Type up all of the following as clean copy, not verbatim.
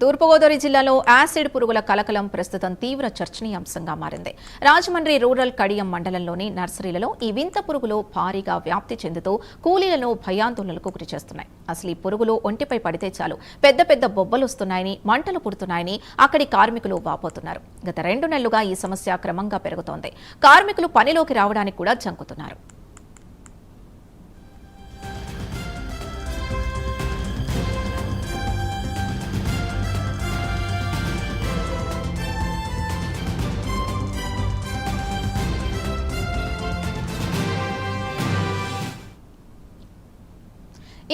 తూర్పుగోదావరి జిల్లాలో యాసిడ్ పురుగుల కలకలం ప్రస్తుతం తీవ్ర చర్చనీయాంశంగా మారింది. రాజమండ్రి రూరల్ కడియం మండలంలోని నర్సరీలలో ఈ వింత పురుగులు భారీగా వ్యాప్తి చెందుతూ కూలీలను భయాందోళనలకు గురిచేస్తున్నాయి. అసలు ఈ పురుగులు ఒంటిపై పడితే చాలు పెద్ద పెద్ద బొబ్బలు వస్తున్నాయని, మంటలు పుడుతున్నాయని అక్కడి కార్మికులు వాపోతున్నారు. గత 2 నెలలుగా ఈ సమస్య క్రమంగా పెరుగుతోంది. కార్మికులు పనిలోకి రావడానికి కూడా జంకుతున్నారు.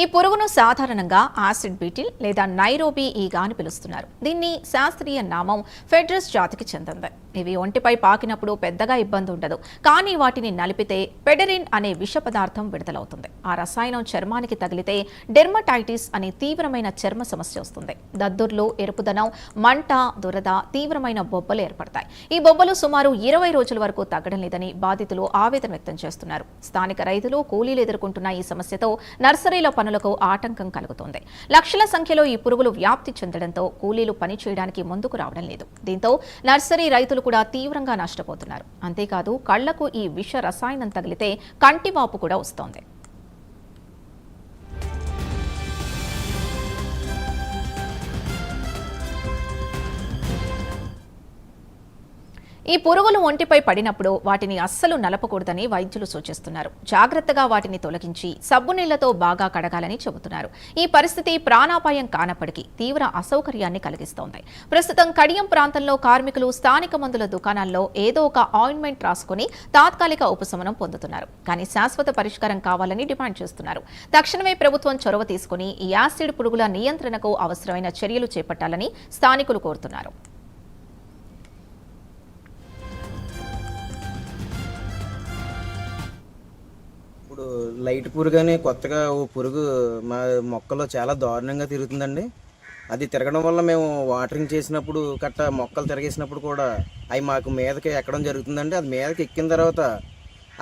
ఈ పురుగును సాధారణంగా యాసిడ్ బీటిల్ లేదా నైరోబీ ఈగా అని పిలుస్తున్నారు. దీన్ని శాస్త్రీయ నామం ఫెడ్రస్ జాతికి చెందింది. ఇవి ఒంటిపై పాకినప్పుడు పెద్దగా ఇబ్బంది ఉండదు, కానీ వాటిని నలిపితే పెడరిన్ అనే విష పదార్థం విడుదలవుతుంది. ఆ రసాయనం చర్మానికి తగిలితే డెర్మటైటిస్ అనే తీవ్రమైన చర్మ సమస్య వస్తుంది. దద్దుర్లు, ఎరుపుదనం, మంట, దురద, తీవ్రమైన బొబ్బలు ఏర్పడతాయి. ఈ బొబ్బలు సుమారు 20 రోజుల వరకు తగ్గడం లేదని బాధితులు ఆవేదన వ్యక్తం చేస్తున్నారు. స్థానిక రైతులు, కూలీలు ఎదుర్కొంటున్న ఈ సమస్యతో నర్సరీల పనులకు ఆటంకం కలుగుతోంది. లక్షల సంఖ్యలో ఈ పురుగులు వ్యాప్తి చెందడంతో కూలీలు పని చేయడానికి ముందుకు రావడం లేదు. దీంతో నర్సరీ రైతులు కూడా తీవ్రంగా నష్టపోతున్నారు. అంతేకాదు కళ్లకు ఈ విష రసాయనం తగిలితే కంటివాపు కూడా వస్తోంది. ఈ పురుగులు ఒంటిపై పడినప్పుడు వాటిని అస్సలు నలపకూడదని వైద్యులు సూచిస్తున్నారు. జాగ్రత్తగా వాటిని తొలగించి సబ్బు నీళ్లతో బాగా కడగాలని చెబుతున్నారు. ఈ పరిస్థితి ప్రాణాపాయం కానప్పటికీ తీవ్ర అసౌకర్యాన్ని కలిగిస్తోంది. ప్రస్తుతం కడియం ప్రాంతంలో కార్మికులు స్థానిక మందుల దుకాణాల్లో ఏదో ఒక ఆయింట్మెంట్ రాసుకుని తాత్కాలిక ఉపశమనం పొందుతున్నారు. కానీ శాశ్వత పరిష్కారం కావాలని డిమాండ్ చేస్తున్నారు. తక్షణమే ప్రభుత్వం చొరవ తీసుకుని ఈ యాసిడ్ పురుగుల నియంత్రణకు అవసరమైన చర్యలు చేపట్టాలని స్థానికులు కోరుతున్నారు. ఇప్పుడు లైట్ పురుగు అని కొత్తగా ఓ పురుగు మా మొక్కలో చాలా దారుణంగా తిరుగుతుందండి. అది తిరగడం వల్ల మేము వాటరింగ్ చేసినప్పుడు మొక్కలు తిరిగేసినప్పుడు కూడా అవి మాకు మీదకి ఎక్కడం జరుగుతుందండి. అది మీదకి ఎక్కిన తర్వాత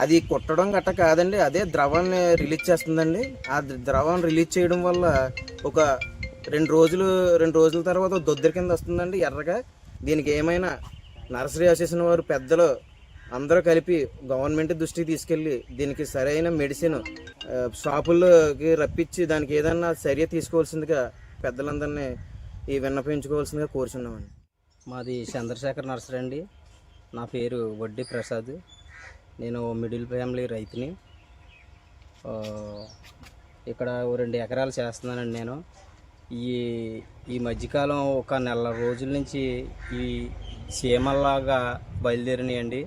అది కుట్టడం కాదండి, అదే ద్రవాన్ని రిలీజ్ చేస్తుందండి. ఆ ద్రవాన్ని రిలీజ్ చేయడం వల్ల ఒక 2 రోజుల తర్వాత దొద్దరి కింద వస్తుందండి ఎర్రగా. దీనికి ఏమైనా నర్సరీ అసోసియేషన్ వారు పెద్దలు అందరూ కలిపి గవర్నమెంట్ దృష్టికి తీసుకెళ్ళి దీనికి సరైన మెడిసిన్ షాపుల్లోకి రప్పించి దానికి ఏదన్నా చర్య తీసుకోవాల్సిందిగా పెద్దలందరినీ విన్నపించుకోవాల్సిందిగా కోరుచున్నామండి. మాది చంద్రశేఖర్ నర్సరీ అండి. నా పేరు వడ్డీ ప్రసాద్. నేను మిడిల్ ఫ్యామిలీ రైతుని. ఇక్కడ 2 ఎకరాలు చేస్తున్నానండి నేను. ఈ మధ్యకాలం ఒక 1 నెల రోజుల నుంచి ఈ చీమల్లాగా బయలుదేరినాయండి.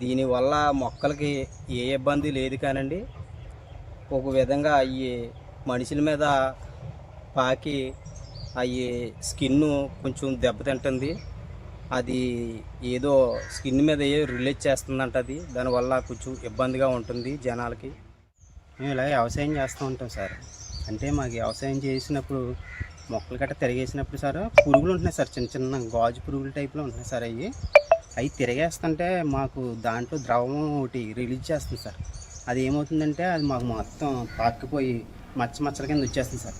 దీనివల్ల మొక్కలకి ఏ ఇబ్బంది లేదు కానండి, ఒక విధంగా అవి మనుషుల మీద పాకి అవి స్కిన్ కొంచెం దెబ్బతింటుంది. అది ఏదో స్కిన్ మీద రిలీజ్ చేస్తుందంట. అది దానివల్ల కొంచెం ఇబ్బందిగా ఉంటుంది జనాలకి. మేము ఇలా వ్యవసాయం చేస్తూ ఉంటాం సార్. అంటే మాకు వ్యవసాయం చేసినప్పుడు మొక్కలు గట్రా తిరిగేసినప్పుడు సార్ పురుగులు ఉంటున్నాయి సార్, చిన్న చిన్న గాజు పురుగుల టైప్లో ఉంటున్నాయి సార్. అవి తిరిగేస్తుంటే మాకు దాంట్లో ద్రవం ఒకటి రిలీజ్ చేస్తుంది సార్. అది ఏమవుతుందంటే అది మాకు మొత్తం పాకిపోయి మచ్చల కింద వచ్చేస్తుంది సార్.